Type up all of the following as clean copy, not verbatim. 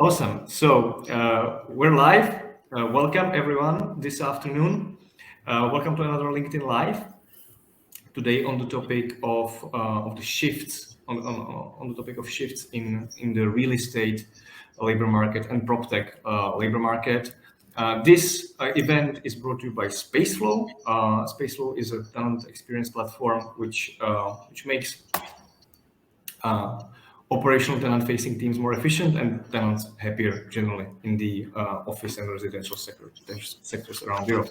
Awesome. So we're live. Welcome everyone this afternoon. Welcome to another LinkedIn Live. Today on the topic of the shifts, on the topic of shifts in the real estate labor market and PropTech labor market. This event is brought to you by Spaceflow. Spaceflow is a talent experience platform which makes operational tenant-facing teams more efficient and tenants happier generally in the office and residential sectors around Europe.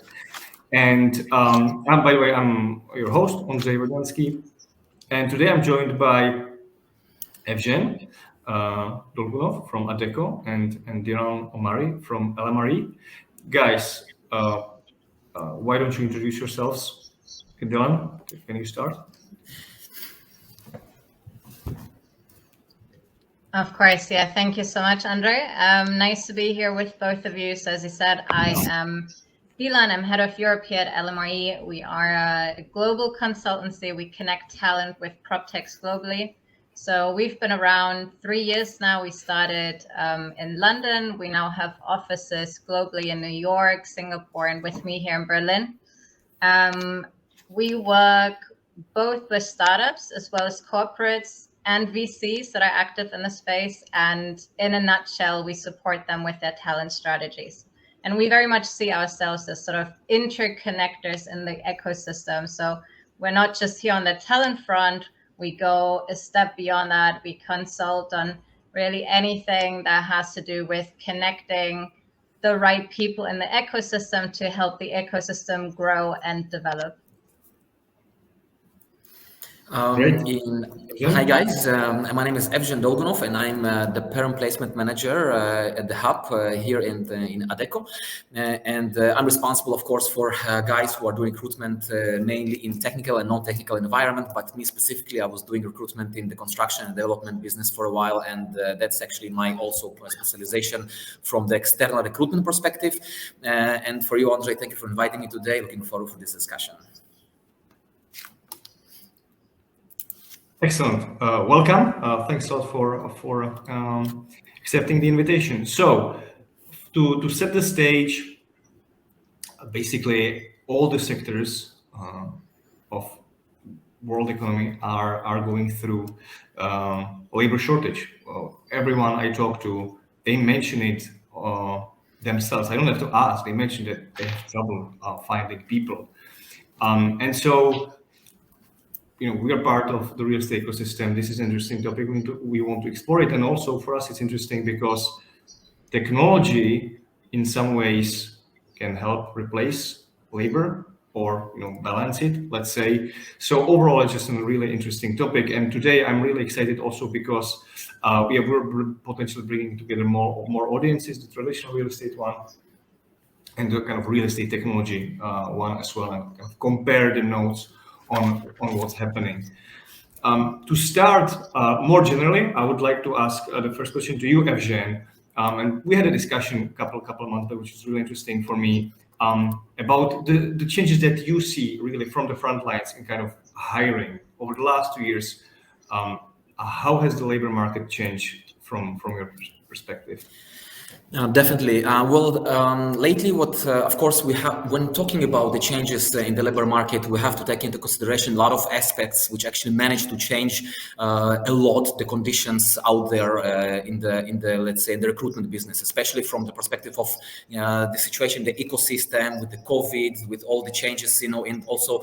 And by the way, I'm your host, Ondrej Vodnansky, and today I'm joined by Evžen Dolgunow from Adecco and Dilan Omari from LMRE. Guys, why don't you introduce yourselves? Dilan, can you start? Of course, yeah. Thank you so much, Ondrej. Nice to be here with both of you. So as you said, I am Dilan. I'm head of Europe here at LMRE. We are a global consultancy. We connect talent with PropTechs globally. So we've been around 3 years now. We started in London. We now have offices globally in New York, Singapore, and with me here in Berlin. We work both with startups as well as corporates and VCs that are active in the space. And in a nutshell, we support them with their talent strategies. And we very much see ourselves as sort of interconnectors in the ecosystem. So we're not just here on the talent front. We go a step beyond that. We consult on really anything that has to do with connecting the right people in the ecosystem to help the ecosystem grow and develop. Hi guys, my name is Evžen Dolgunow and I'm the Perm Placement Manager at the Hub here in Adecco. And I'm responsible, of course, for guys who are doing recruitment mainly in technical and non-technical environment, but me specifically, I was doing recruitment in the construction and development business for a while, and that's actually my also specialization from the external recruitment perspective. And for you, Ondrej, thank you for inviting me today. Looking forward to this discussion. Excellent. Welcome. Thanks a lot for accepting the invitation. So, to set the stage, basically all the sectors of world economy are going through labor shortage. Everyone I talk to, they mention it themselves. I don't have to ask. They mention that they have trouble finding people, and so. We are part of the real estate ecosystem. This is an interesting topic. We want to explore it. And also for us, it's interesting because technology in some ways can help replace labor or balance it, let's say. So overall, it's just a really interesting topic. And today I'm really excited also because we're potentially bringing together more audiences, the traditional real estate one and the kind of real estate technology one as well, and kind of compare the notes on what's happening. To start more generally, I would like to ask the first question to you, Evžen. And we had a discussion a couple of months ago, which is really interesting for me, about the changes that you see really from the front lines in kind of hiring over the last 2 years. How has the labor market changed from your perspective? Definitely. Lately, of course, we have, when talking about the changes in the labor market, we have to take into consideration a lot of aspects which actually managed to change a lot the conditions out there in the let's say in the recruitment business, especially from the perspective of the situation, the ecosystem with the COVID, with all the changes, and also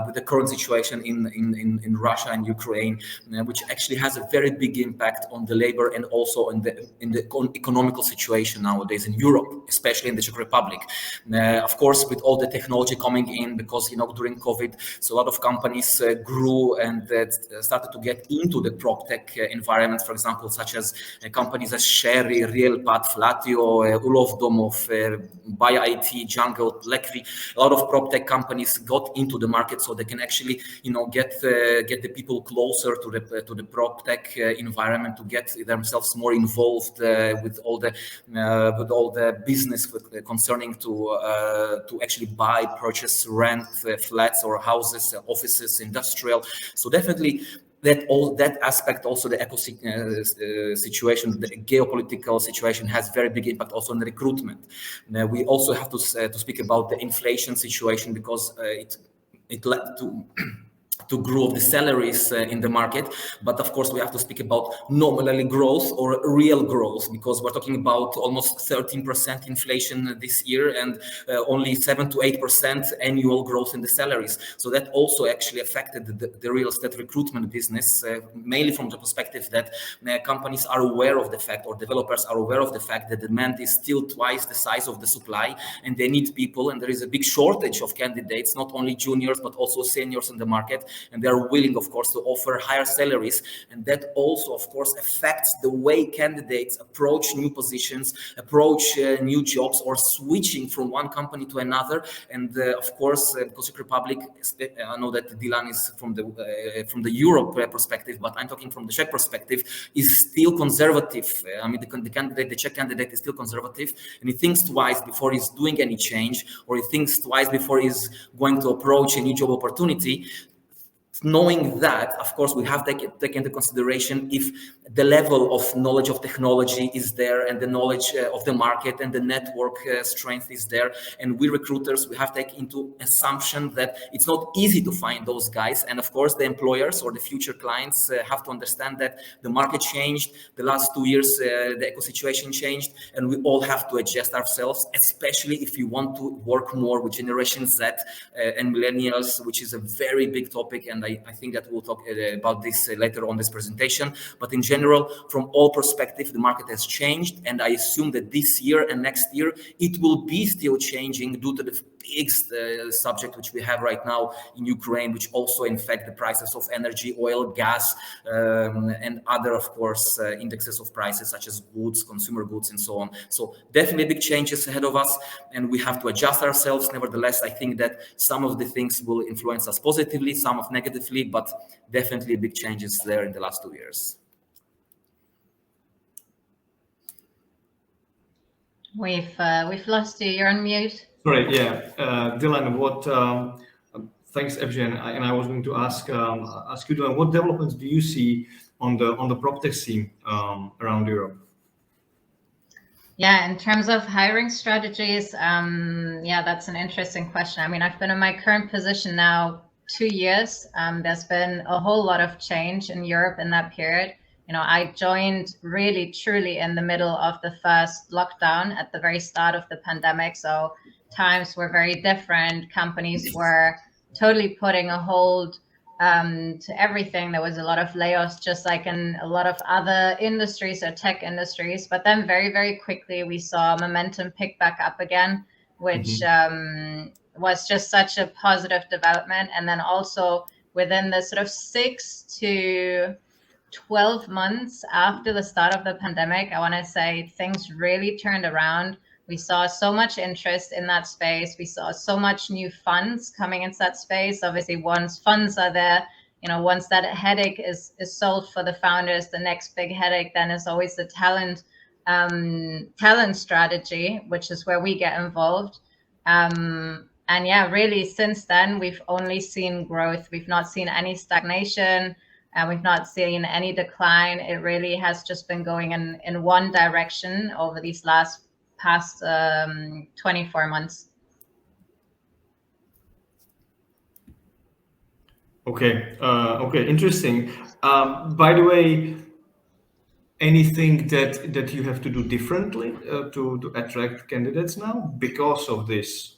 with the current situation in Russia and Ukraine, which actually has a very big impact on the labor and also in the economical situation nowadays in Europe, especially in the Czech Republic. Of course, with all the technology coming in, because during COVID, so a lot of companies grew and started to get into the PropTech environment, for example, such as companies as Sherry, Realpad, Flatio, Ulov Domov, BuyIT, Jungle, Lekri. A lot of PropTech companies got into the market so they can actually, get the people closer to the PropTech environment, to get themselves more involved with all the business concerning to actually buy, purchase, rent flats or houses, offices, industrial. So definitely that aspect, also the situation, the geopolitical situation, has very big impact also on the recruitment. Now, we also have to speak about the inflation situation, because it led to grow of the salaries in the market. But of course, we have to speak about nominally growth or real growth, because we're talking about almost 13% inflation this year, and only 7 to 8% annual growth in the salaries. So that also actually affected the real estate recruitment business, mainly from the perspective that companies are aware of the fact, or developers are aware of the fact, that demand is still twice the size of the supply, and they need people, and there is a big shortage of candidates, not only juniors but also seniors in the market, and they are willing, of course, to offer higher salaries. And that also, of course, affects the way candidates approach new positions, approach new jobs, or switching from one company to another. And of course, because Czech Republic, I know that Dilan is from the Europe perspective, but I'm talking from the Czech perspective, is still conservative. I mean, the Czech candidate is still conservative, and he thinks twice before he's doing any change, or he thinks twice before he's going to approach a new job opportunity. Knowing that, of course, we have to take into consideration if the level of knowledge of technology is there, and the knowledge of the market and the network strength is there. And we recruiters, we have to take into assumption that it's not easy to find those guys. And of course, the employers or the future clients have to understand that the market changed. The last 2 years, the eco situation changed, and we all have to adjust ourselves, especially if you want to work more with Generation Z and millennials, which is a very big topic. And I think that we'll talk about this later on this presentation. But in general, from all perspectives, the market has changed, and I assume that this year and next year it will be still changing due to the big subject which we have right now in Ukraine, which also affect the prices of energy, oil, gas, and other, of course, indexes of prices such as goods, consumer goods, and so on. So definitely big changes ahead of us, and we have to adjust ourselves. Nevertheless, I think that some of the things will influence us positively, some of negatively, but definitely big changes there in the last 2 years. We've lost you. You're on mute. Sorry, yeah. Dilan, thanks, Evžen. And I was going to ask you, Dilan, what developments do you see on the PropTech scene around Europe? Yeah, in terms of hiring strategies, yeah, that's an interesting question. I mean, I've been in my current position now 2 years. There's been a whole lot of change in Europe in that period. You know, I joined really, truly in the middle of the first lockdown at the very start of the pandemic. So times were very different. Companies were totally putting a hold to everything. There was a lot of layoffs, just like in a lot of other industries or tech industries. But then very, very quickly, we saw momentum pick back up again, which was just such a positive development. And then also within the sort of 6 to 12 months after the start of the pandemic, I want to say things really turned around. We saw so much interest in that space. We saw so much new funds coming into that space. Obviously, once funds are there, you know, once that headache is solved for the founders, the next big headache then is always the talent strategy, which is where we get involved. And yeah, really, since then, we've only seen growth. We've not seen any stagnation, and we've not seen any decline. It really has just been going in one direction over these past 24 months. Okay, interesting. By the way, anything that you have to do differently to attract candidates now because of this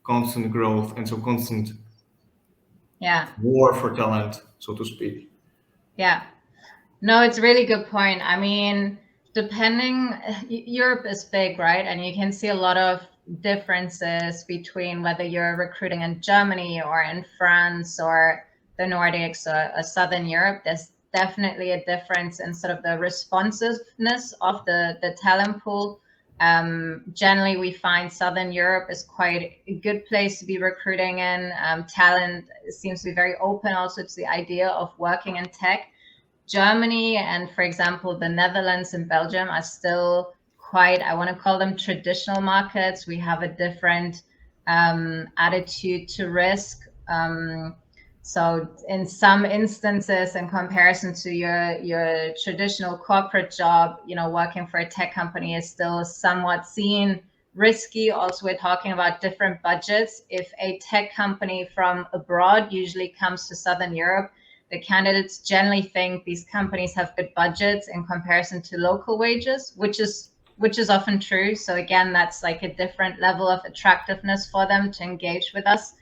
constant growth and so constant war for talent, so to speak? Yeah, no, it's a really good point. I mean, Europe is big, right? And you can see a lot of differences between whether you're recruiting in Germany or in France or the Nordics or Southern Europe. There's definitely a difference in sort of the responsiveness of the talent pool. Generally, we find Southern Europe is quite a good place to be recruiting in. Talent seems to be very open also to the idea of working in tech. Germany and, for example, the Netherlands and Belgium are still quite, I want to call them traditional markets. We have a different attitude to risk. So in some instances, in comparison to your traditional corporate job, working for a tech company is still somewhat seen risky. Also, we're talking about different budgets. If a tech company from abroad usually comes to Southern Europe, the candidates generally think these companies have good budgets in comparison to local wages, which is often true. So again, that's like a different level of attractiveness for them to engage with us.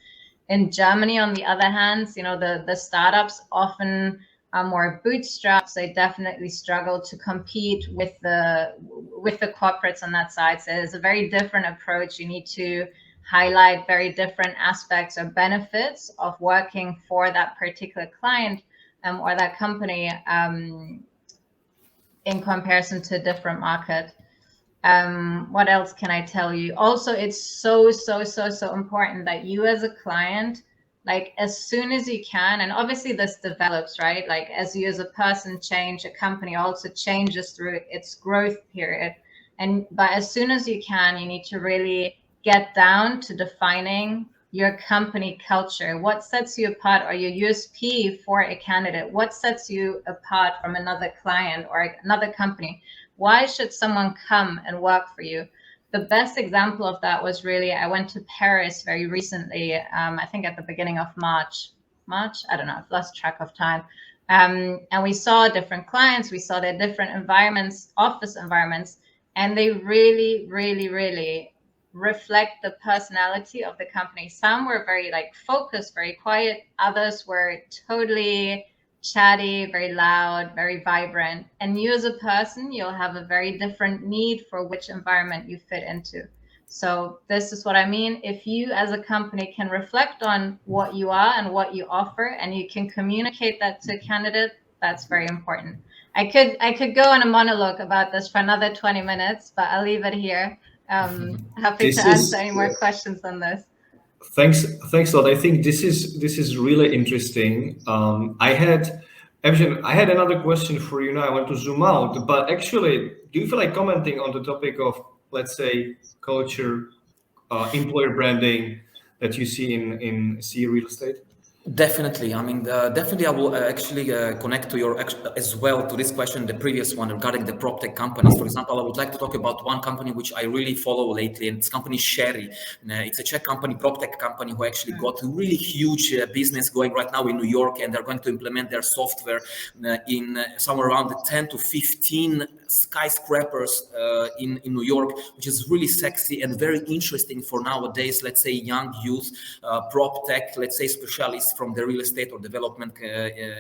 In Germany, on the other hand, the startups often are more bootstrapped. They definitely struggle to compete with the corporates on that side. So there's a very different approach. You need to highlight very different aspects or benefits of working for that particular client or that company in comparison to a different market. What else can I tell you? Also, it's so important that you as a client, like as soon as you can, and obviously this develops, right? Like as you as a person change, a company also changes through its growth period. But as soon as you can, you need to really get down to defining your company culture. What sets you apart, or your USP for a candidate? What sets you apart from another client or another company? Why should someone come and work for you? The best example of that was really, I went to Paris very recently, I think at the beginning of March, I don't know, I've lost track of time. And we saw different clients, we saw their different environments, office environments, and they really reflect the personality of the company. Some were very focused, very quiet. Others were totally chatty, very loud, very vibrant. And you as a person, you'll have a very different need for which environment you fit into. So this is what I mean. If you as a company can reflect on what you are and what you offer, and you can communicate that to a candidate, that's very important. I could go on a monologue about this for another 20 minutes, but I'll leave it here. Happy to answer any more questions on this. Thanks a lot. I think this is really interesting. Evžen, I had another question for you now. I want to zoom out, but actually, do you feel like commenting on the topic of, let's say, culture, employer branding that you see in CE Real Estate? Definitely. I mean, definitely I will actually connect to your as well to this question, the previous one regarding the PropTech companies. For example, I would like to talk about one company which I really follow lately, and it's company Sherry. It's a Czech company, PropTech company, who actually got a really huge business going right now in New York, and they're going to implement their software in somewhere around 10 to 15 skyscrapers in New York, which is really sexy and very interesting for nowadays, let's say, young youth, PropTech, let's say, specialists from the real estate or development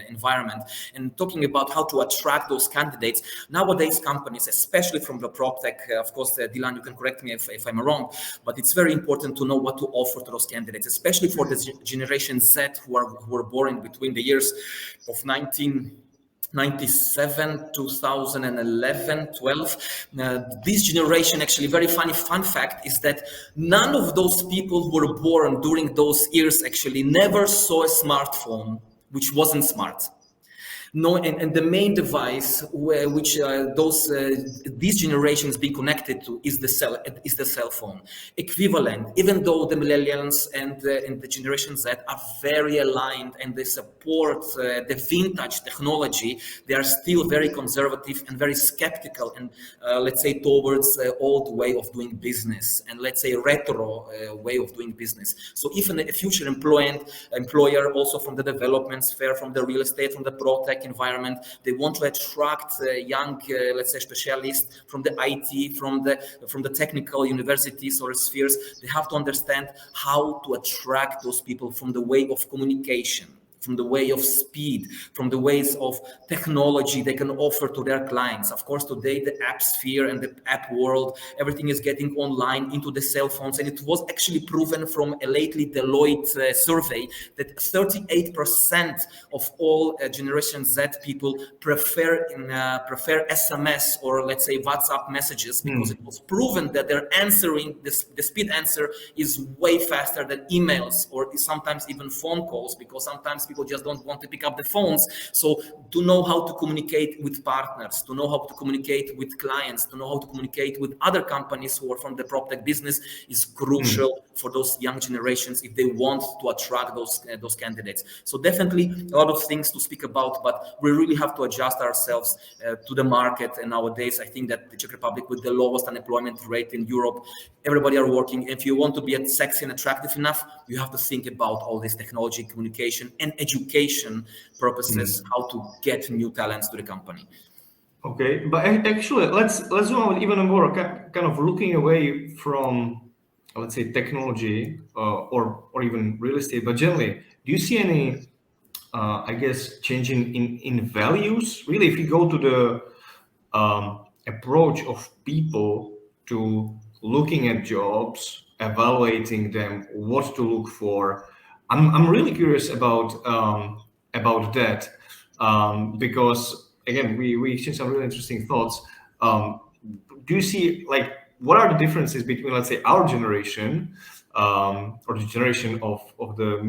environment. And talking about how to attract those candidates, nowadays companies, especially from the PropTech, of course, Dilan, you can correct me if I'm wrong, but it's very important to know what to offer to those candidates, especially for the Generation Z who are born between the years of 1997, 2011, 12. This generation, actually, very funny fun fact is that none of those people who were born during those years actually never saw a smartphone which wasn't smart. No, and the main device which these generations being connected to is the cell phone. Equivalent, even though the millennials and the Generation Z are very aligned and they support the vintage technology, they are still very conservative and very skeptical and let's say towards old way of doing business and let's say retro way of doing business. So if a future employer also from the development sphere, from the real estate, from the PropTech environment, they want to attract young, let's say, specialists from the IT, from the technical universities or spheres. They have to understand how to attract those people from the way of communication, from the way of speed, from the ways of technology they can offer to their clients. Of course, today the app sphere and the app world, everything is getting online into the cell phones. And it was actually proven from a lately Deloitte survey that 38% of all Generation Z people prefer SMS or let's say WhatsApp messages, because it was proven that they're answering, the speed answer is way faster than emails or sometimes even phone calls, because sometimes people just don't want to pick up the phones. So to know how to communicate with partners, to know how to communicate with clients, to know how to communicate with other companies who are from the PropTech business is crucial for those young generations if they want to attract those candidates. So definitely a lot of things to speak about, but we really have to adjust ourselves to the market. And nowadays, I think that the Czech Republic, with the lowest unemployment rate in Europe, everybody are working. If you want to be sexy and attractive enough, you have to think about all this technology, communication, and education purposes, how to get new talents to the company. Okay, but actually, let's zoom out even more, kind of looking away from, let's say, technology or even real estate, but generally, do you see any, I guess, changing in values? Really, if you go to the approach of people to looking at jobs, evaluating them, what to look for, I'm really curious about that because again, we exchanged some really interesting thoughts. Do you see, like, what are the differences between, let's say, our generation or the generation of the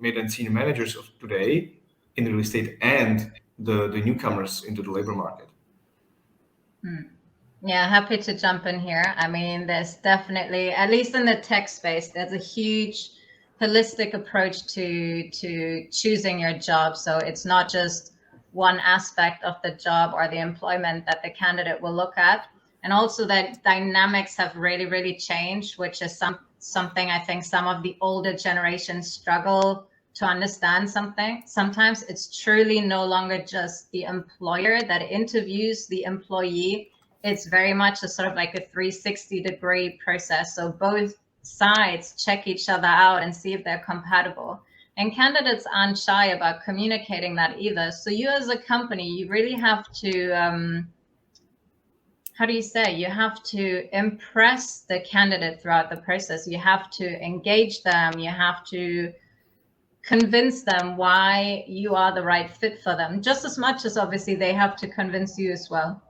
mid and senior managers of today in real estate and the newcomers into the labor market? Yeah, happy to jump in here. I mean, there's definitely, at least in the tech space, there's a huge holistic approach to choosing your job. So it's not just one aspect of the job or the employment that the candidate will look at. And also that dynamics have really, really changed, which is something I think some of the older generations struggle to understand. Sometimes it's truly no longer just the employer that interviews the employee. It's very much a sort of like a 360-degree process. So both sides check each other out and see if they're compatible. And candidates aren't shy about communicating that either. So you as a company, you really have to, how do you say, you have to impress the candidate throughout the process. You have to engage them. You have to convince them why you are the right fit for them, just as much as obviously they have to convince you as well.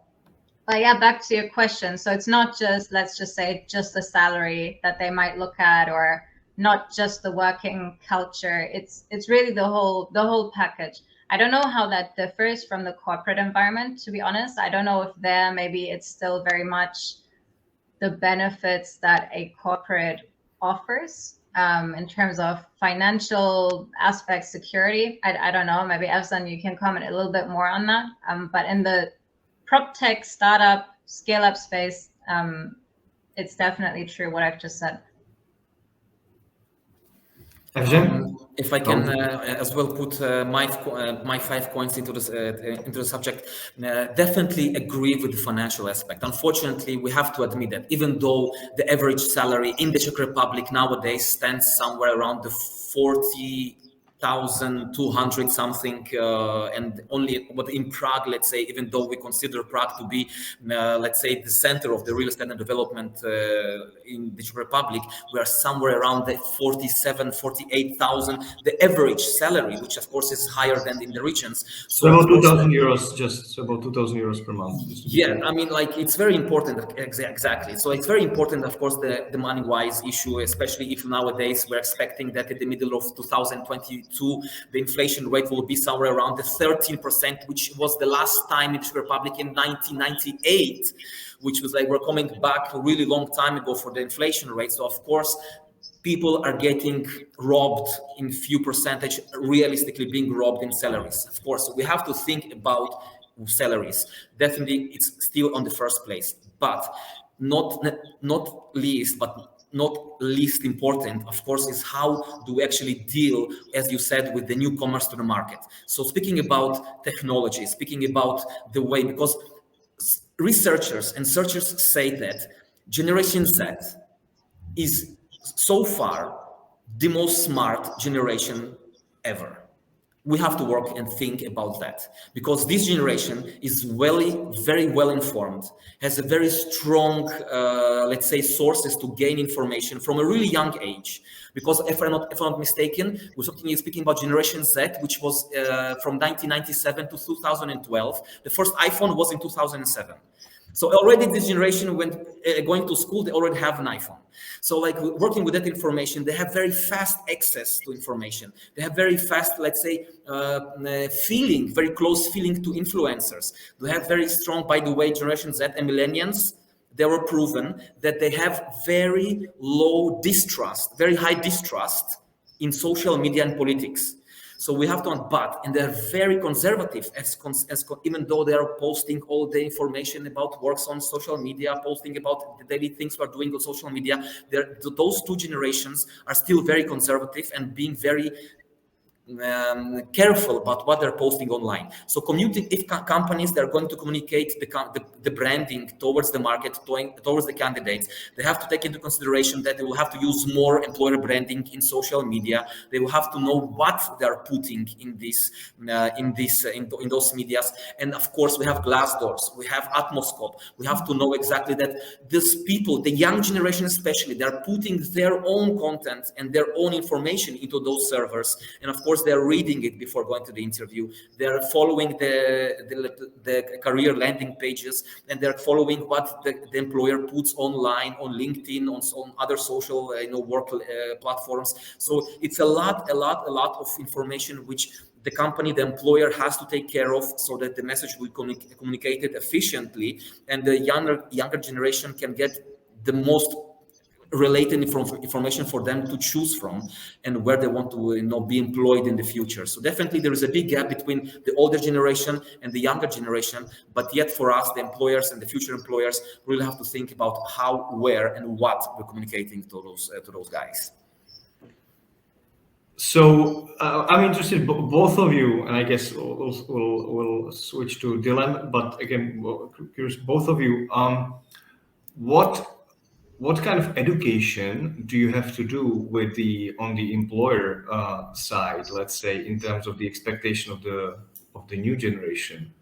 But yeah, back to your question. So it's not just, let's just say, just the salary that they might look at, or not just the working culture. It's really the whole package. I don't know how that differs from the corporate environment, to be honest. I don't know if there maybe it's still very much the benefits that a corporate offers in terms of financial aspects, security. I don't know. Maybe Evžen, you can comment a little bit more on that. But in the PropTech startup scale-up space, it's definitely true what I've just said. If I can as well put my 5 points into the subject, definitely agree with the financial aspect. Unfortunately, we have to admit that even though the average salary in the Czech Republic nowadays stands somewhere around the 40,200 something, and only, but in Prague, let's say, even though we consider Prague to be, let's say, the center of the real estate and development in the Czech Republic, we are somewhere around the 47, 48,000, the average salary, which of course is higher than in the regions. So about 2,000 euros, just about 2,000 euros per month. Yeah, I mean, like, it's very important. Exactly. So it's very important, of course, the money-wise issue, especially if nowadays we're expecting that in the middle of 2022, the inflation rate will be somewhere around the 13%, which was the last time in the Czech Republic in 1998, which was like, we're coming back a really long time ago for the inflation rate. So of course, people are getting robbed in few percentage, realistically being robbed in salaries. Of course, we have to think about salaries. Definitely, it's still on the first place, but not least important, of course, is how do we actually deal, as you said, with the newcomers to the market. So speaking about technology, speaking about the way, because researchers and searchers say that Generation Z is so far the most smart generation ever. We have to work and think about that, because this generation is very well informed, has a very strong, let's say, sources to gain information from a really young age. Because if I'm not mistaken, we're speaking about Generation Z, which was from 1997 to 2012. The first iPhone was in 2007. So already this generation, when going to school, they already have an iPhone. So like working with that information, they have very fast access to information. They have very fast, let's say, feeling, very close feeling to influencers. They have very strong, by the way, Generation Z and millennials, they were proven that they have very low distrust, very high distrust in social media and politics. So we have to, and they're very conservative, even though they are posting all the information about works on social media, posting about the daily things we're doing on social media. Those two generations are still very conservative and being very careful about what they're posting online. So if companies, they're going to communicate the branding towards the market, towards the candidates, they have to take into consideration that they will have to use more employer branding in social media. They will have to know what they're putting in those medias. And of course, we have Glassdoors, we have Atmoscope. We have to know exactly that these people, the young generation especially, they're putting their own content and their own information into those servers. And of course, they're reading it before going to the interview. They're following the career landing pages, and they're following what the employer puts online, on LinkedIn, on other social work platforms. So it's a lot of information which the company, the employer has to take care of, so that the message will communicated efficiently, and the younger generation can get the most related information for them to choose from, and where they want to be employed in the future. So definitely there is a big gap between the older generation and the younger generation, but yet for us, the employers and the future employers really have to think about how, where, and what we're communicating to those guys. So I'm interested, both of you, and I guess we'll switch to Dilan, but again, curious, both of you, what kind of education do you have to do on the employer side, let's say, in terms of the expectation of the new generation?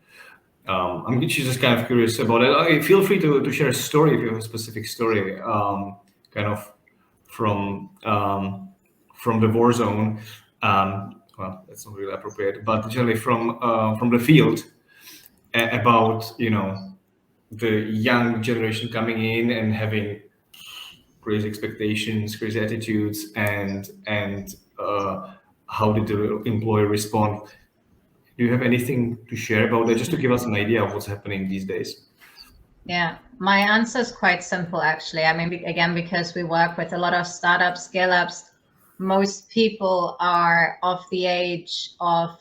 I'm just kind of curious about it. Feel free to share a story if you have a specific story, kind of from the war zone. Well, that's not really appropriate, but generally from the field, about the young generation coming in and having crazy expectations, crazy attitudes, and how did the employer respond? Do you have anything to share about that, just to give us an idea of what's happening these days? Yeah, my answer is quite simple, actually. I mean, again, because we work with a lot of startups, scale-ups, most people are of the age of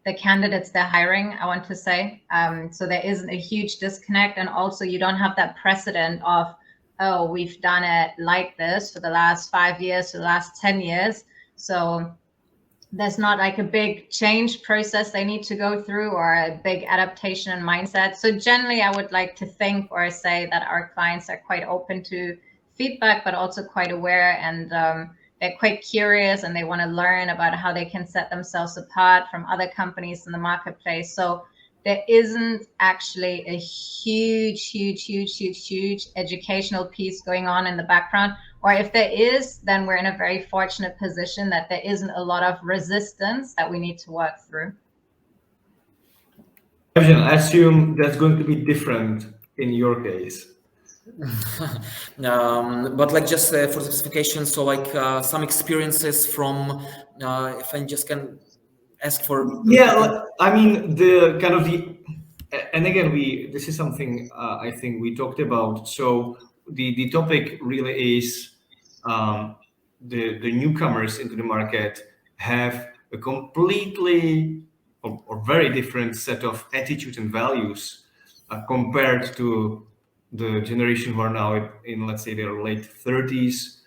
the candidates they're hiring, I want to say. So there isn't a huge disconnect. And also you don't have that precedent of, oh, we've done it like this for the last 5 years, for the last 10 years. So there's not like a big change process they need to go through, or a big adaptation and mindset. So generally, I would like to think or say that our clients are quite open to feedback, but also quite aware, and they're quite curious, and they want to learn about how they can set themselves apart from other companies in the marketplace. So there isn't actually a huge educational piece going on in the background. Or if there is, then we're in a very fortunate position that there isn't a lot of resistance that we need to work through. Evžen, I assume that's going to be different in your case. But like just for the specification, so like some experiences from, if I just can ask for. Yeah, I mean, and again, this is something I think we talked about. So the topic really is the newcomers into the market have a completely or very different set of attitudes and values compared to the generation who are now in, let's say, their late 30s,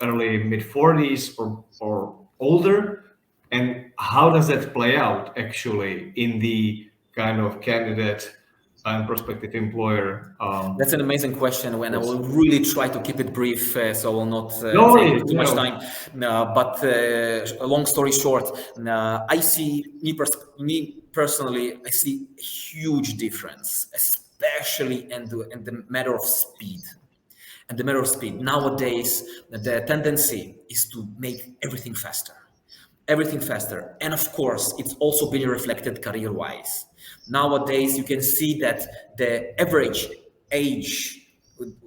early mid 40s or older. And how does that play out actually in the kind of candidate and prospective employer? That's an amazing question, when I will really try to keep it brief, so I will not take too much time. But a long story short, I see, me personally, I see a huge difference, especially in the matter of speed. And the matter of speed, nowadays, the tendency is to make everything faster. everything faster. And of course, it's also been reflected career-wise. Nowadays, you can see that the average age,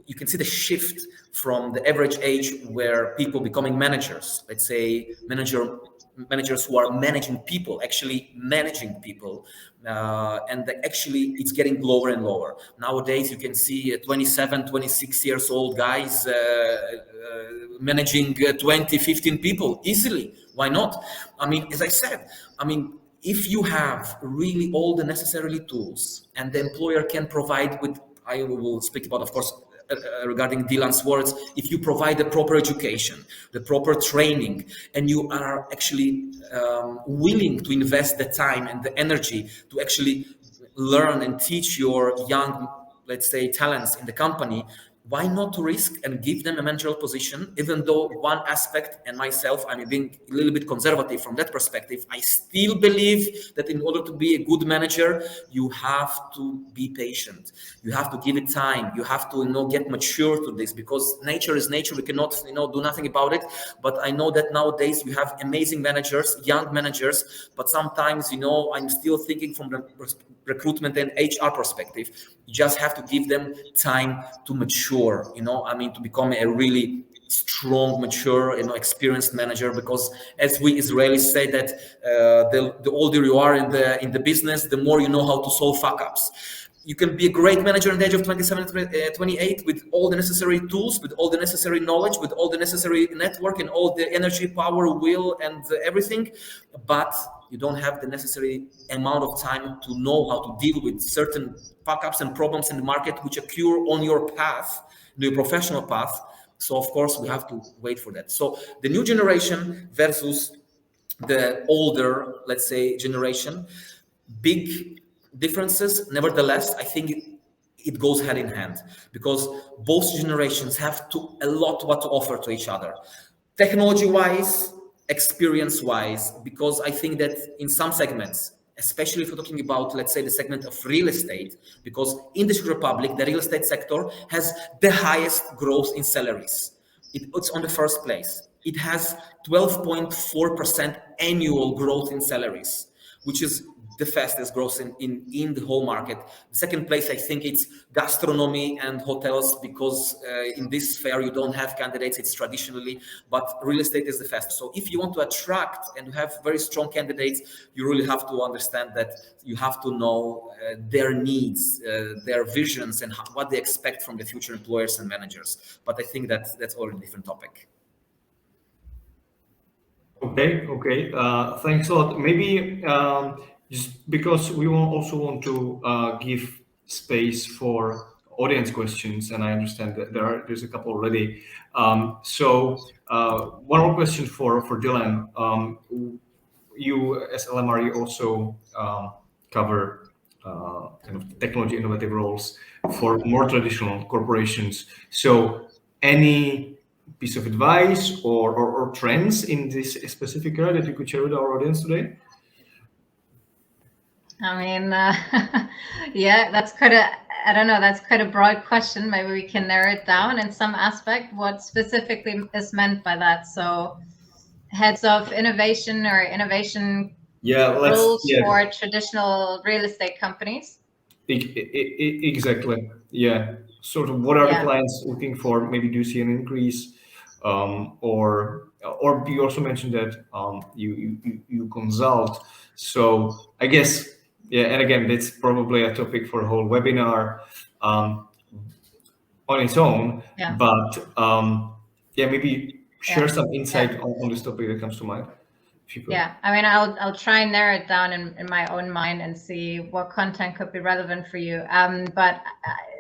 you can see the shift from the average age where people becoming managers, let's say managers who are managing people, actually managing people, and actually it's getting lower and lower. Nowadays, you can see 27, 26 years old guys managing 20, 15 people easily. Why not? I mean, as I said, if you have really all the necessary tools and the employer can provide with, I will speak about, of course, regarding Dilan's words, if you provide the proper education, the proper training, and you are actually willing to invest the time and the energy to actually learn and teach your young, let's say, talents in the company, why not risk and give them a managerial position? Even though one aspect, and myself, I'm being a little bit conservative from that perspective, I still believe that in order to be a good manager, you have to be patient. You have to give it time. You have to, get mature to this, because nature is nature. We cannot, do nothing about it. But I know that nowadays you have amazing managers, young managers, but sometimes, I'm still thinking from the recruitment and HR perspective. You just have to give them time to mature, to become a really strong, mature, experienced manager. Because as we Israelis say that the older you are in the business, the more you know how to solve fuck-ups. You can be a great manager at the age of 27, 28 with all the necessary tools, with all the necessary knowledge, with all the necessary network and all the energy, power, will, and everything. But you don't have the necessary amount of time to know how to deal with certain fuck-ups and problems in the market which occur on your path, your professional path. So of course we have to wait for that. So the new generation versus the older, let's say, generation, big differences. Nevertheless, I think it goes hand in hand, because both generations have a lot what to offer to each other, technology-wise, experience-wise, because I think that in some segments, especially if we're talking about, let's say, the segment of real estate, because in the Czech Republic, the real estate sector has the highest growth in salaries. It's on the first place. It has 12.4% annual growth in salaries, which is the fastest growth in the whole market. The second place, I think it's gastronomy and hotels, because in this sphere you don't have candidates, it's traditionally, but real estate is the fastest. So if you want to attract and have very strong candidates, you really have to understand that you have to know their needs, their visions, and what they expect from the future employers and managers. But I think that's already a different topic. Okay. Thanks a lot. Maybe just because we also want to give space for audience questions, and I understand that there's a couple already. So one more question for Dilan. You as LMRE also cover kind of technology innovative roles for more traditional corporations. So any piece of advice or trends in this specific area that you could share with our audience today? Yeah, that's quite a broad question. Maybe we can narrow it down in some aspect, what specifically is meant by that. So heads of innovation or innovation roles for traditional real estate companies. Exactly. Yeah. Sort of what are the clients looking for? Maybe do you see an increase? Or you also mentioned that you consult. So I guess, and again, that's probably a topic for a whole webinar on its own. Yeah. But maybe share some insight on this topic that comes to mind. Yeah, I'll try and narrow it down in my own mind and see what content could be relevant for you. But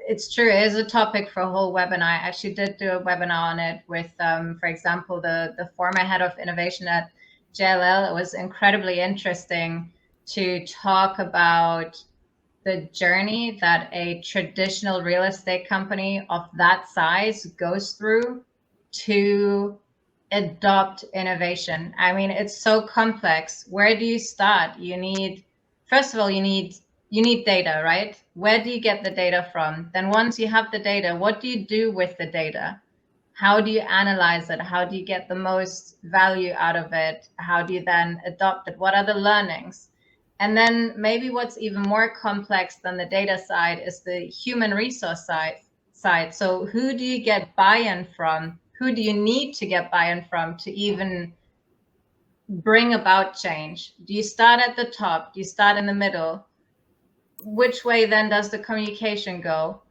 it's true, it is a topic for a whole webinar. I actually did do a webinar on it with, for example, the former head of innovation at JLL. It was incredibly interesting to talk about the journey that a traditional real estate company of that size goes through to adopt innovation. It's so complex. Where do you start? First of all, you need data, right? Where do you get the data from? Then once you have the data, what do you do with the data? how do you analyze it? How do you get the most value out of it? How do you then adopt it? What are the learnings? And then maybe what's even more complex than the data side is the human resource side. So who do you get buy-in from? Who do you need to get buy-in from to even bring about change? Do you start at the top? Do you start in the middle? Which way then does the communication go?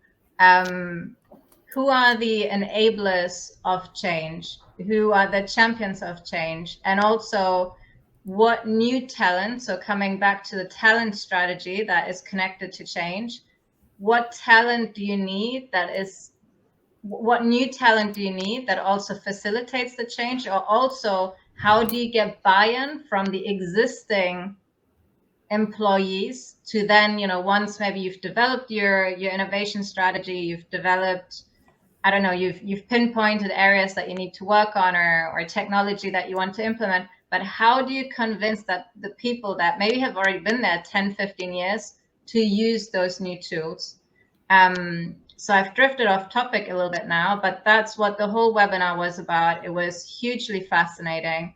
Who are the enablers of change? Who are the champions of change? And also, what new talent, so coming back to the talent strategy that is connected to change, what talent do you need what new talent do you need that also facilitates the change? Or also, how do you get buy-in from the existing employees to then, once maybe you've developed your innovation strategy, you've developed, I don't know, you've pinpointed areas that you need to work on or technology that you want to implement, but how do you convince that the people that maybe have already been there 10, 15 years to use those new tools? So I've drifted off topic a little bit now, but that's what the whole webinar was about. It was hugely fascinating.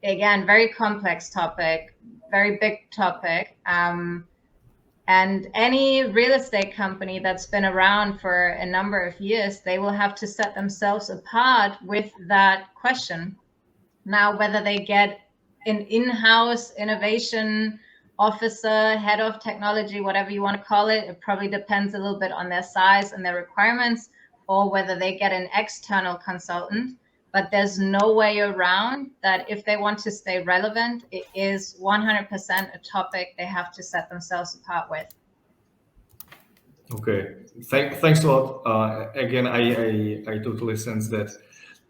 Again, very complex topic, very big topic. And any real estate company that's been around for a number of years, they will have to set themselves apart with that question. Now, whether they get an in-house innovation officer, head of technology, whatever you want to call it, it probably depends a little bit on their size and their requirements, or whether they get an external consultant. But there's no way around that. If they want to stay relevant, it is 100% a topic they have to set themselves apart with. Okay, thanks a lot. Again, I totally sense that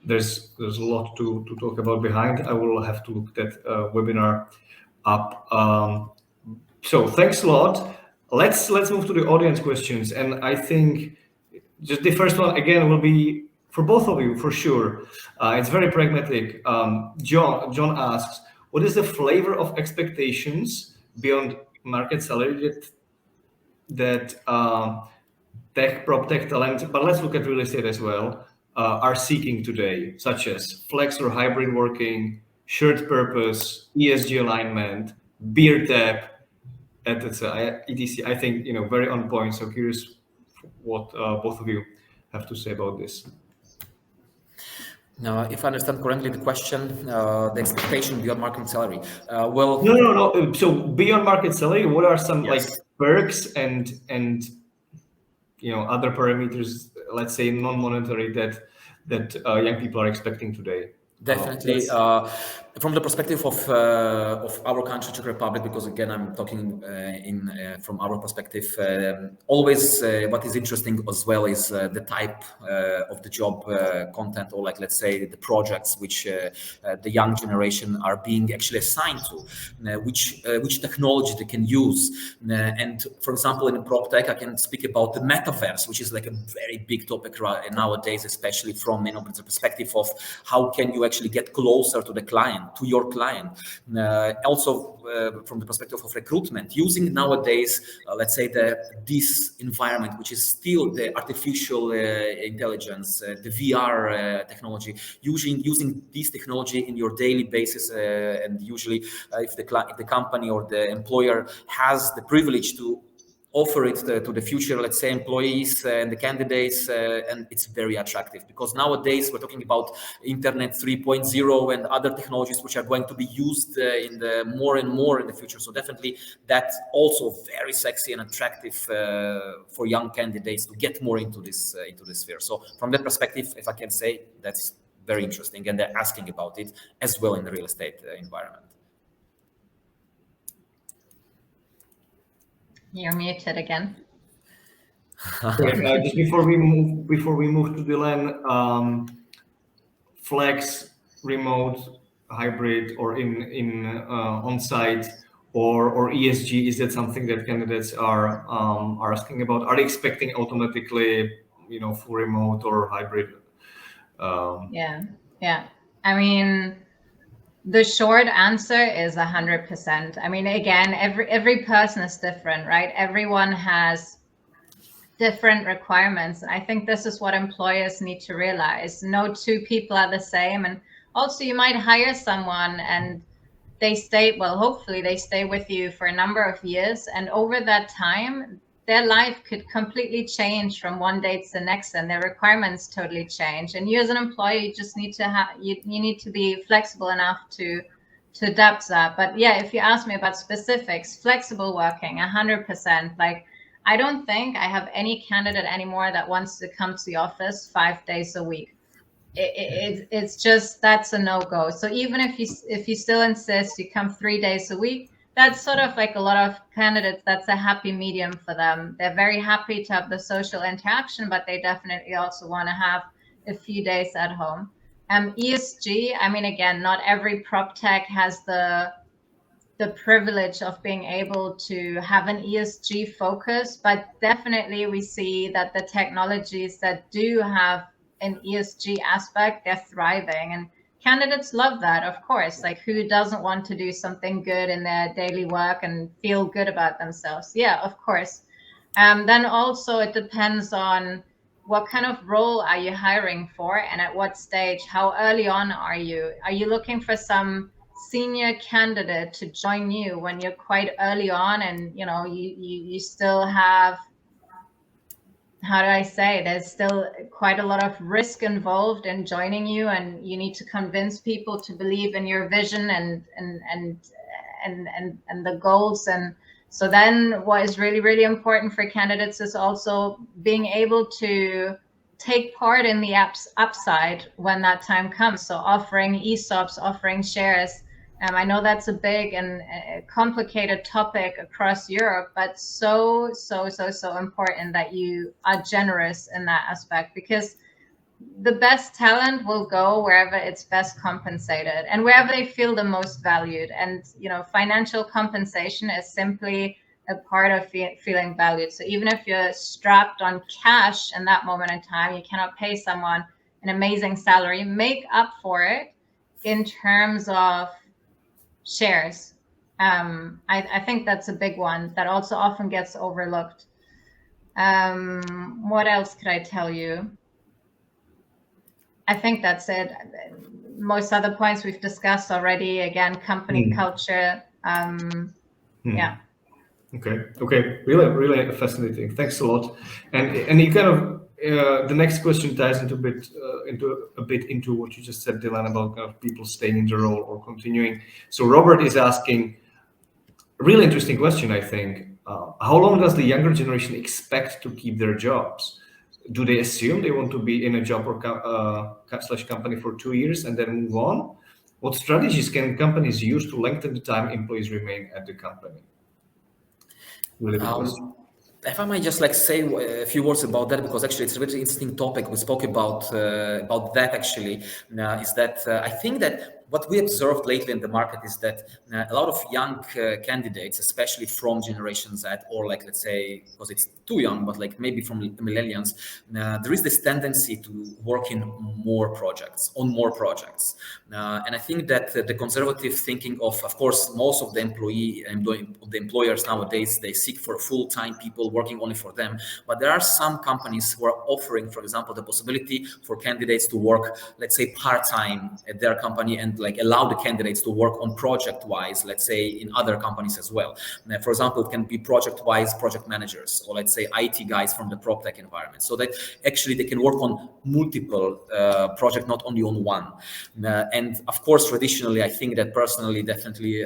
there's a lot to talk about behind. I will have to look that webinar up. So thanks a lot. Let's move to the audience questions, and I think just the first one again will be for both of you, for sure. It's very pragmatic. John asks, what is the flavor of expectations beyond market salary that tech, PropTech talent, but let's look at real estate as well, are seeking today, such as flex or hybrid working, shared purpose, ESG alignment, beer tap, etc. I think, very on point. So curious what both of you have to say about this. Now, if I understand correctly, the question, the expectation beyond market salary. Well, no. So beyond market salary, what are some yes, like perks and other parameters, let's say non-monetary, that young people are expecting today? Definitely, from the perspective of our country, Czech Republic, because again, I'm talking from our perspective. Always, what is interesting as well is the type of the job content, or like let's say the projects which the young generation are being actually assigned to, which technology they can use. And for example, in PropTech, I can speak about the metaverse, which is like a very big topic nowadays, especially from the perspective of how can you actually get closer to the client, to your client. Also from the perspective of recruitment, using nowadays, let's say this environment, which is still the artificial intelligence, the VR technology, using this technology in your daily basis, and usually if the company or the employer has the privilege to offer it to the future, let's say, employees and the candidates, and it's very attractive, because nowadays we're talking about Internet 3.0 and other technologies which are going to be used in the more and more in the future. So definitely that's also very sexy and attractive for young candidates to get more into this sphere. So from that perspective, if I can say, that's very interesting, and they're asking about it as well in the real estate environment. You're muted again. Just before we move to Dilan, flex, remote, hybrid, or in on-site, or ESG, is that something that candidates are asking about? Are they expecting automatically, full remote or hybrid? Yeah. I mean, the short answer is 100%. I mean, again, every person is different, right? Everyone has different requirements. And I think this is what employers need to realize. No two people are the same. And also you might hire someone and they stay, well, hopefully they stay with you for a number of years. And over that time, their life could completely change from one day to the next, and their requirements totally change. And you as an employee, you just need to have, you need to be flexible enough to adapt that. But yeah, if you ask me about specifics, flexible working, 100%. Like, I don't think I have any candidate anymore that wants to come to the office 5 days a week. It's just, that's a no-go. So even if you still insist you come 3 days a week, that's sort of like a lot of candidates, that's a happy medium for them. They're very happy to have the social interaction, but they definitely also want to have a few days at home. ESG, I mean, again, not every PropTech has the privilege of being able to have an ESG focus, but definitely we see that the technologies that do have an ESG aspect, they're thriving, and candidates love that, of course. Like, who doesn't want to do something good in their daily work and feel good about themselves? Yeah, of course. Then also it depends on what kind of role are you hiring for and at what stage. How early on are you? Are you looking for some senior candidate to join you when you're quite early on, and you still have, how do I say, there's still quite a lot of risk involved in joining you, and you need to convince people to believe in your vision and the goals. And so then what is really, really important for candidates is also being able to take part in the upside when that time comes. So offering ESOPs, offering shares. I know that's a big and complicated topic across Europe, but so important that you are generous in that aspect, because the best talent will go wherever it's best compensated and wherever they feel the most valued. And financial compensation is simply a part of feeling valued. So even if you're strapped on cash in that moment in time, you cannot pay someone an amazing salary, make up for it in terms of shares. I think that's a big one that also often gets overlooked. What else could I tell you? I think that's it. Most other points we've discussed already. Again, company culture. Yeah. Okay. Really fascinating. Thanks a lot. And you kind of the next question ties into a bit into what you just said, Dilan, about kind of people staying in the role or continuing. So Robert is asking a really interesting question, I think. How long does the younger generation expect to keep their jobs? Do they assume they want to be in a job or slash company for 2 years and then move on? What strategies can companies use to lengthen the time employees remain at the company? Really good question. If I might just say a few words about that, because actually it's a very interesting topic. We spoke about that actually. Is that I think that what we observed lately in the market is that a lot of young candidates, especially from Generation Z, or let's say, because it's too young, but maybe from millennials, there is this tendency to work on more projects. And I think that the conservative thinking of course, most of the employers nowadays, they seek for full-time people working only for them. But there are some companies who are offering, for example, the possibility for candidates to work, let's say, part-time at their company, and allow the candidates to work on project-wise, let's say, in other companies as well. For example, it can be project-wise project managers, or let's say IT guys from the PropTech environment, so that actually they can work on multiple projects, not only on one. And of course, traditionally, I think that personally, definitely,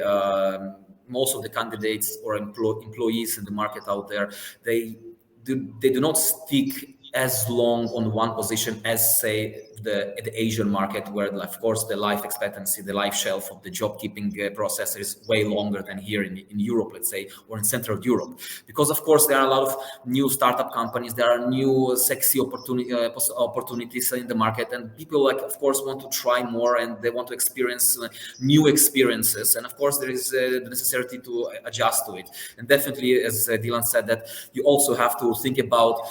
most of the candidates or employees in the market out there, they do not stick as long on one position as, say, the Asian market, where of course the life expectancy, the life shelf of the job keeping process is way longer than here in Europe, let's say, or in Central Europe. Because of course there are a lot of new startup companies, there are new sexy opportunities in the market, and people of course want to try more, and they want to experience new experiences, and of course there is the necessity to adjust to it. And definitely, as Dilan said, that you also have to think about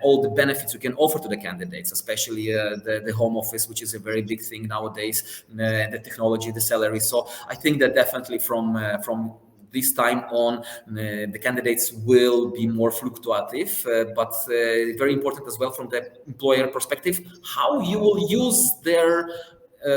all the benefits you can offer to the candidates, especially the home office, which is a very big thing nowadays, the technology, the salary. So I think that definitely from this time on, the candidates will be more fluctuative, but very important as well from the employer perspective, how you will use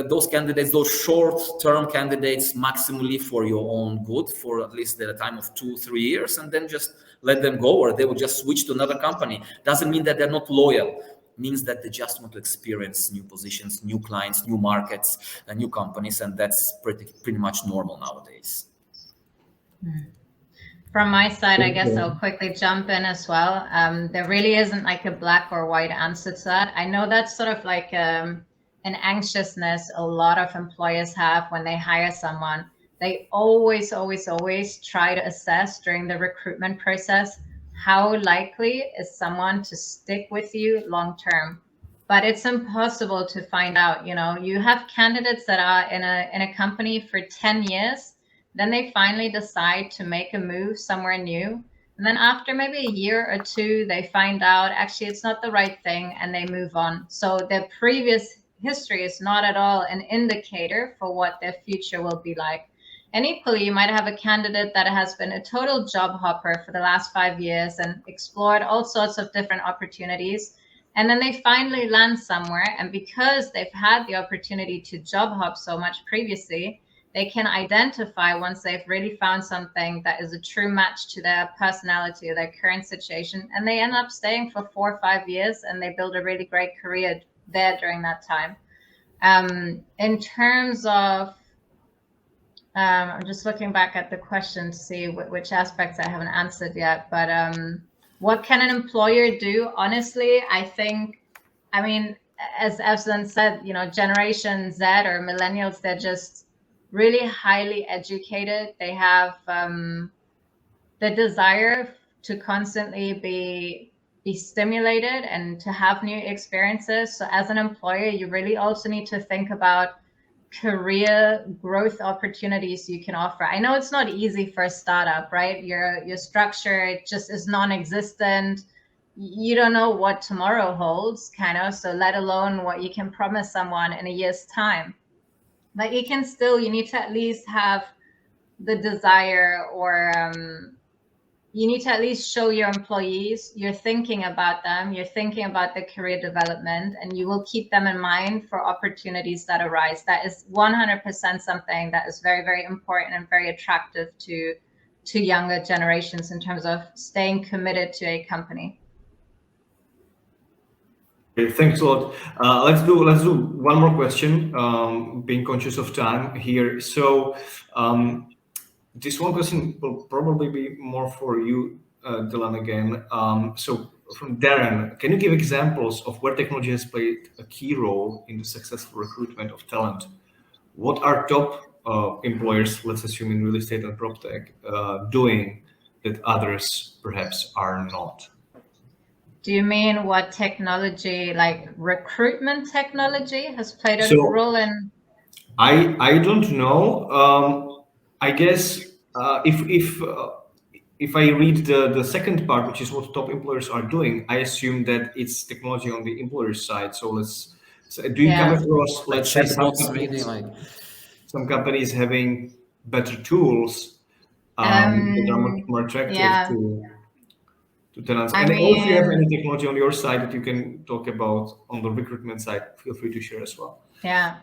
those candidates, those short-term candidates, maximally for your own good for at least the time of 2-3 years, and then just let them go, or they will just switch to another company. Doesn't mean that they're not loyal. It means that they just want to experience new positions, new clients, new markets, and new companies, and that's pretty much normal nowadays. From my side, I guess I'll quickly jump in as well. There really isn't like a black or white answer to that. I know that's sort of like an anxiousness a lot of employers have when they hire someone. They always try to assess during the recruitment process, how likely is someone to stick with you long term? But it's impossible to find out. You have candidates that are in a company for 10 years, then they finally decide to make a move somewhere new. And then after maybe a year or two, they find out actually it's not the right thing and they move on. So their previous history is not at all an indicator for what their future will be like. And equally, you might have a candidate that has been a total job hopper for the last 5 years and explored all sorts of different opportunities. And then they finally land somewhere. And because they've had the opportunity to job hop so much previously, they can identify once they've really found something that is a true match to their personality or their current situation. And they end up staying for 4 or 5 years and they build a really great career there during that time. In terms of, I'm just looking back at the question to see which aspects I haven't answered yet, but what can an employer do? Honestly, I mean, as Evžen said, Generation Z or millennials, they're just really highly educated. They have the desire to constantly be stimulated and to have new experiences. So as an employer, you really also need to think about career growth opportunities you can offer. I know it's not easy for a startup, right? Your structure just is non-existent. You don't know what tomorrow holds, kind of, so let alone what you can promise someone in a year's time. But you need to at least have the desire, or you need to at least show your employees you're thinking about them, you're thinking about the career development, and you will keep them in mind for opportunities that arise. That is 100% something that is very, very important and very attractive to younger generations in terms of staying committed to a company. Okay, thanks a lot. Let's do one more question, being conscious of time here. So this one question will probably be more for you, Dilan, again. So from Darren, can you give examples of where technology has played a key role in the successful recruitment of talent? What are top employers, let's assume in real estate and PropTech, doing that others perhaps are not? Do you mean what technology, like recruitment technology, has played a role in? I don't know. I guess if I read the second part, which is what top employers are doing, I assume that it's technology on the employer side. So do you come across, let's say, some companies having better tools that are more attractive to tenants? And if you have any technology on your side that you can talk about on the recruitment side, feel free to share as well. Yeah.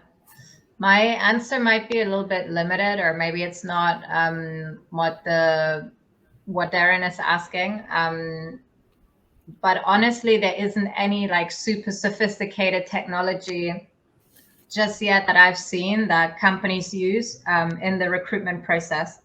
My answer might be a little bit limited, or maybe it's not what Darren is asking. But honestly, there isn't any like super sophisticated technology just yet that I've seen that companies use in the recruitment process.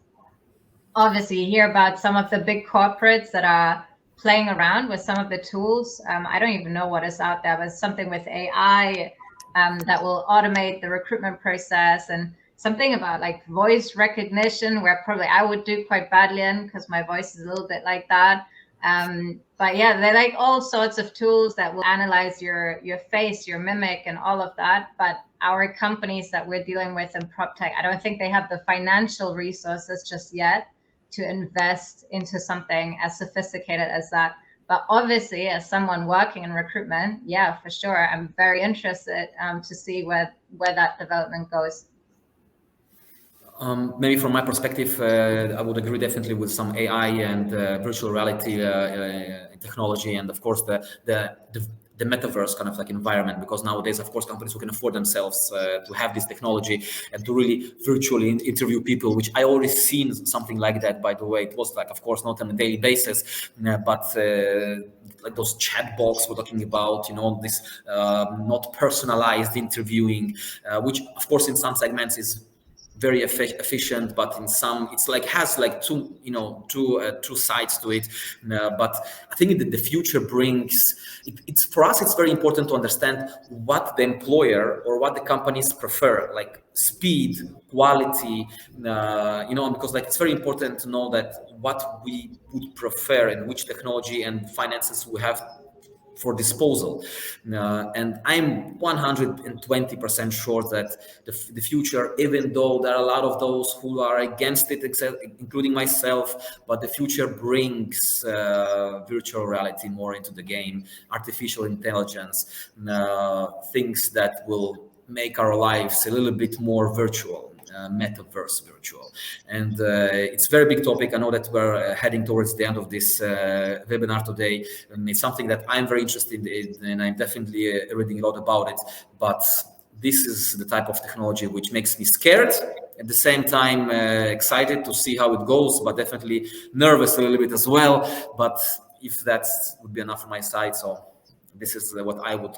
Obviously, you hear about some of the big corporates that are playing around with some of the tools. I don't even know what is out there, but something with AI that will automate the recruitment process, and something about like voice recognition, where probably I would do quite badly in because my voice is a little bit like that. But yeah, they're like all sorts of tools that will analyze your face, your mimic, and all of that. But our companies that we're dealing with in PropTech, I don't think they have the financial resources just yet to invest into something as sophisticated as that. But obviously, as someone working in recruitment, yeah, for sure, I'm very interested to see where that development goes. Maybe from my perspective, I would agree definitely with some AI and virtual reality technology, and of course the metaverse kind of like environment, because nowadays, of course, companies who can afford themselves to have this technology and to really virtually interview people, which I already seen something like that, by the way. It was like, of course, not on a daily basis, but like those chat box we're talking about, this not personalized interviewing, which of course in some segments is very efficient, but in some it's like has like two sides to it. But I think that the future brings it's for us, it's very important to understand what the employer or what the companies prefer, like speed, quality, because like it's very important to know that what we would prefer and which technology and finances we have for disposal. And I'm 120% sure that the future, even though there are a lot of those who are against it, including myself, but the future brings virtual reality more into the game, artificial intelligence, things that will make our lives a little bit more virtual. Metaverse virtual, and it's a very big topic. I know that we're heading towards the end of this webinar today, and it's something that I'm very interested in, and I'm definitely reading a lot about it. But this is the type of technology which makes me scared, at the same time excited to see how it goes, but definitely nervous a little bit as well. But if that would be enough from my side, so this is what I would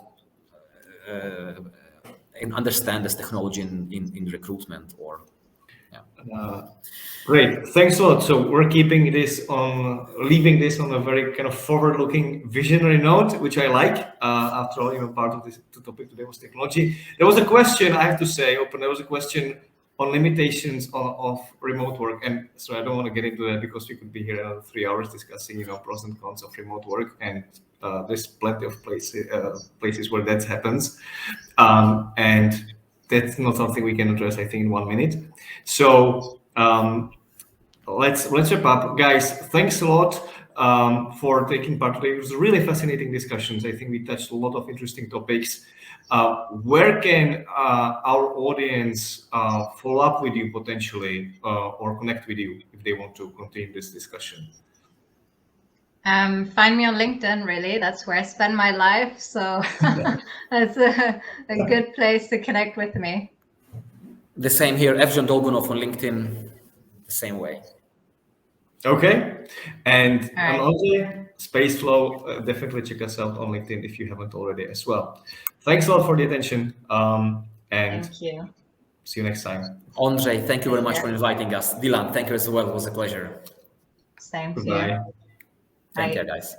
and understand this technology in recruitment or great, thanks a lot. So we're leaving this on a very kind of forward-looking, visionary note, which I like. After all, part of this topic today was technology. There was a question, I have to say, there was a question on limitations of remote work, and so I don't want to get into that because we could be here another 3 hours discussing, pros and cons of remote work, and there's plenty of places where that happens, and that's not something we can address, I think, in 1 minute. So let's wrap up, guys. Thanks a lot for taking part today. It was really fascinating discussions. I think we touched a lot of interesting topics. Where can our audience follow up with you potentially, or connect with you if they want to continue this discussion? Find me on LinkedIn, really. That's where I spend my life. So that's a good place to connect with me. The same here, Evžen Dolgunow on LinkedIn, the same way. Okay. And right. Ondrej, Spaceflow, definitely check us out on LinkedIn if you haven't already as well. Thanks a lot for the attention. And thank you. See you next time. Ondrej, thank you very much for inviting us. Dilan, thank you as well. It was a pleasure. Same to Goodbye. you. Take care, guys.